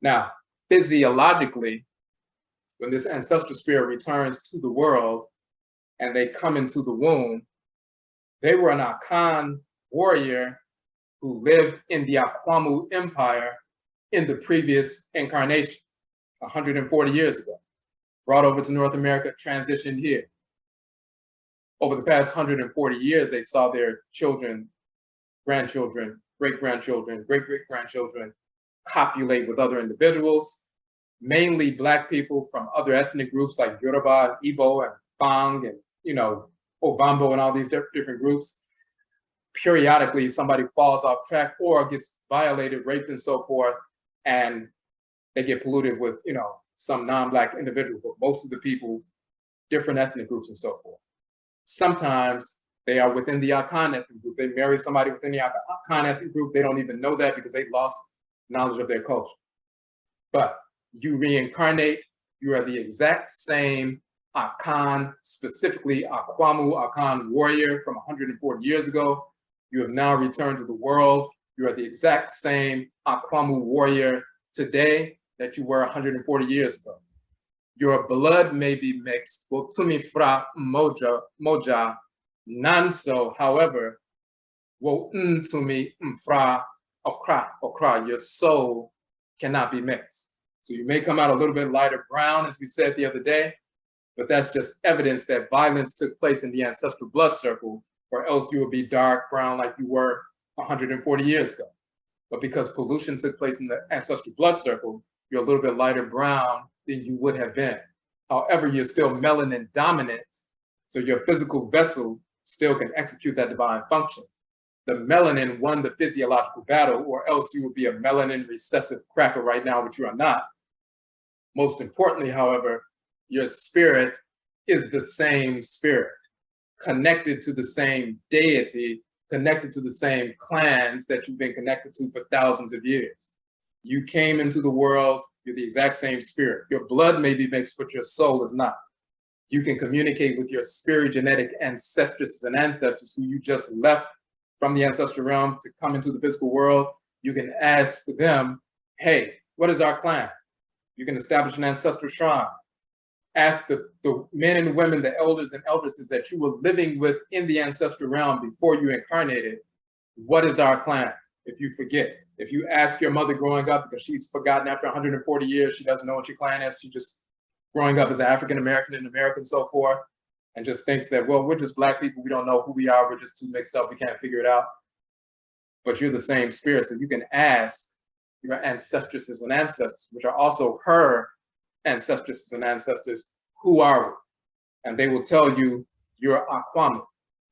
Now, physiologically, when this ancestral spirit returns to the world and they come into the womb, they were an Akan warrior who lived in the Akwamu Empire in the previous incarnation, 140 years ago, brought over to North America, transitioned here. Over the past 140 years, they saw their children, grandchildren, great-grandchildren, great-great-grandchildren copulate with other individuals, mainly Black people from other ethnic groups like Yoruba, and Igbo, and Fang, and Ovambo, and all these different groups. Periodically, somebody falls off track or gets violated, raped, and so forth, and they get polluted with, some non-Black individual, but most of the people, different ethnic groups and so forth. Sometimes they are within the Akan ethnic group. They marry somebody within the Akan ethnic group. They don't even know that because they lost knowledge of their culture. But you reincarnate, you are the exact same Akan, specifically Akwamu Akan warrior from 140 years ago. You have now returned to the world. You are the exact same Akwamu warrior today that you were 140 years ago. Your blood may be mixed, Wotumi fra moja nanso, however, wo tumi mfra okra, your soul cannot be mixed. So you may come out a little bit lighter brown, as we said the other day, but that's just evidence that violence took place in the ancestral blood circle, or else you would be dark brown like you were 140 years ago. But because pollution took place in the ancestral blood circle, you're a little bit lighter brown than you would have been. However, you're still melanin dominant, so your physical vessel still can execute that divine function. The melanin won the physiological battle, or else you would be a melanin recessive cracker right now, which you are not. Most importantly, however, your spirit is the same spirit, connected to the same deity, connected to the same clans that you've been connected to for thousands of years. You came into the world, you're the exact same spirit. Your blood may be mixed, but your soul is not. You can communicate with your spirit-genetic ancestresses and ancestors who you just left from the ancestral realm to come into the physical world. You can ask them, hey, what is our clan? You can establish an ancestral shrine. Ask the men and women, the elders and eldresses that you were living with in the ancestral realm before you incarnated, what is our clan? If you forget, if you ask your mother growing up, because she's forgotten after 140 years, she doesn't know what your clan is, she just growing up as an African-American in America and so forth, and just thinks that, well, we're just Black people, we don't know who we are, we're just too mixed up, we can't figure it out. But you're the same spirit, so you can ask your ancestresses and ancestors, which are also her ancestresses and ancestors, who are we? And they will tell you, you're Akwamu.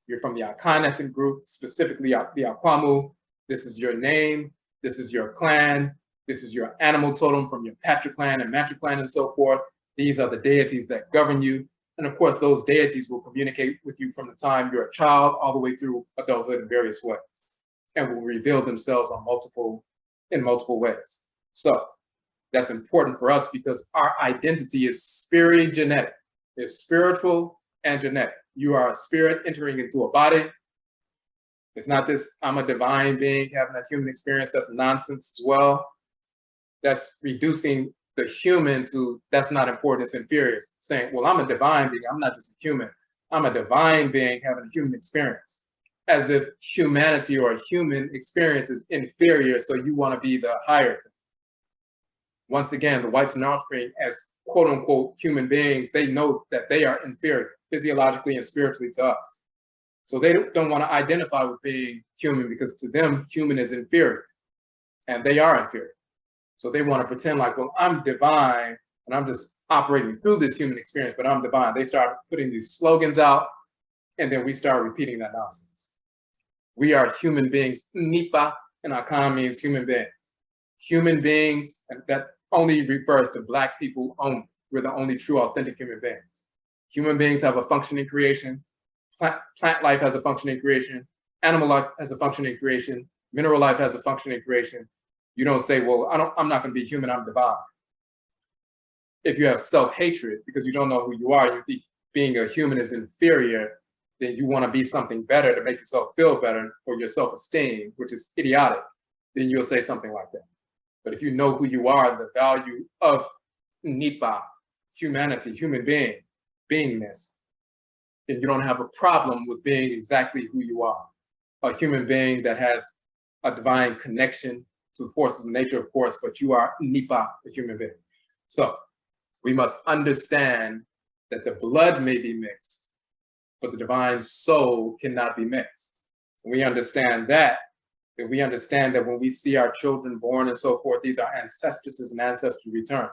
You're from the Akan ethnic group, specifically the Akwamu. This is your name, this is your clan, this is your animal totem from your patriclan and matriclan and so forth. These are the deities that govern you. And of course, those deities will communicate with you from the time you're a child all the way through adulthood in various ways, and will reveal themselves in multiple ways. So that's important for us because our identity is spirit-genetic. It's spiritual and genetic. You are a spirit entering into a body. It's not this, I'm a divine being having a human experience. That's nonsense as well. That's reducing the human to, that's not important, it's inferior. It's saying, well, I'm a divine being, I'm not just a human. I'm a divine being having a human experience. As if humanity or a human experience is inferior, so you want to be the higher thing. Once again, the whites and offspring, as quote unquote human beings, they know that they are inferior physiologically and spiritually to us. So they don't want to identify with being human because to them, human is inferior and they are inferior. So they want to pretend like, well, I'm divine and I'm just operating through this human experience, but I'm divine. They start putting these slogans out and then we start repeating that nonsense. We are human beings. Nipa and Akan means human beings. Human beings, and that only refers to Black people only. We're the only true, authentic human beings. Human beings have a functioning creation. Plant life has a functioning creation. Animal life has a functioning creation. Mineral life has a functioning creation. You don't say, well, I'm not going to be human, I'm divine. If you have self-hatred because you don't know who you are, you think being a human is inferior, then you want to be something better to make yourself feel better for your self-esteem, which is idiotic, then you'll say something like that. But if you know who you are, the value of Nipa, humanity, human beingness, then you don't have a problem with being exactly who you are. A human being that has a divine connection to the forces of nature, of course, but you are Nipa, a human being. So we must understand that the blood may be mixed, but the divine soul cannot be mixed. When we understand that, then we understand that when we see our children born and so forth, these are ancestresses and ancestral return.